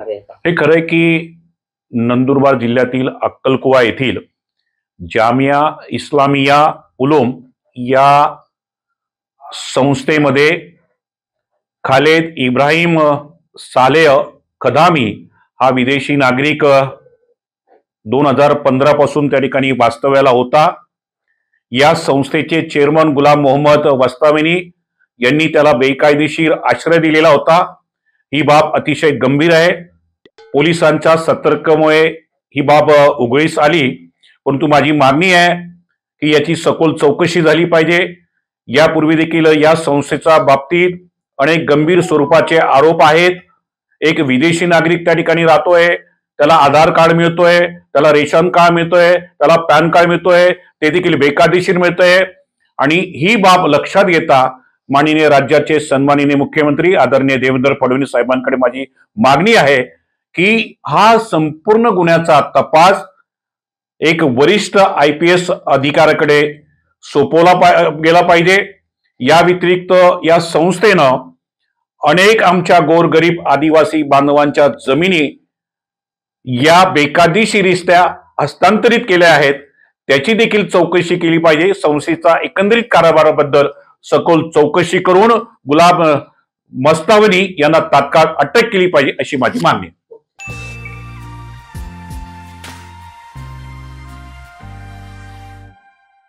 हे खरंय की नंदुरबार जिल्ह्यातील अक्कलकुवा येथील जामिया इस्लामिया उलूम या संस्थेमध्ये खालेद इब्राहिम सालेह खदामी हा विदेशी नागरिक 2015 पासून त्या ठिकाणी वास्तव्याला होता। या संस्थेचे चेअरमन गुलाम मोहम्मद वस्ताविनी यांनी त्याला बेकायदेशीर आश्रय दिलेला होता। ही बाब अतिशय गंभीर आहे। पोलिसांच्या सतर्कतेमुळे ही बाब उघडीस आली, परंतु माझी मागणी आहे की याची सखोल चौकशी झाली पाहिजे। यापूर्वी देखील या संस्थेच्या बाबतीत अनेक गंभीर स्वरूपाचे आरोप आहेत। एक विदेशी नागरिक त्या ठिकाणी राहतोय, त्याला आधार कार्ड मिळतोय, त्याला रेशन कार्ड मिळतोय, त्याला पॅन कार्ड मिळतोय, ते देखील बेकायदेशीर मिळतंय। आणि ही बाब लक्षात घेता माननीय राज्याचे सन्माननीय मुख्यमंत्री आदरणीय देवेंद्र फडणवीस साहेबांकडे माझी मागणी आहे की हा संपूर्ण गुन्ह्याचा तपास एक वरिष्ठ IPS अधिकाऱ्याकडे सोपवला गेला पाहिजे। या व्यतिरिक्त या संस्थेनं अनेक आमच्या गोरगरीब आदिवासी बांधवांच्या जमिनी या बेकायदेशीररित्या हस्तांतरित केल्या आहेत, त्याची देखील चौकशी केली पाहिजे। संस्थेचा एकंदरीत कारभाराबद्दल सखोल चौकशी करून गुलाम मस्तावनी यांना तात्काळ अटक केली पाहिजे अशी माझी मागणी आहे।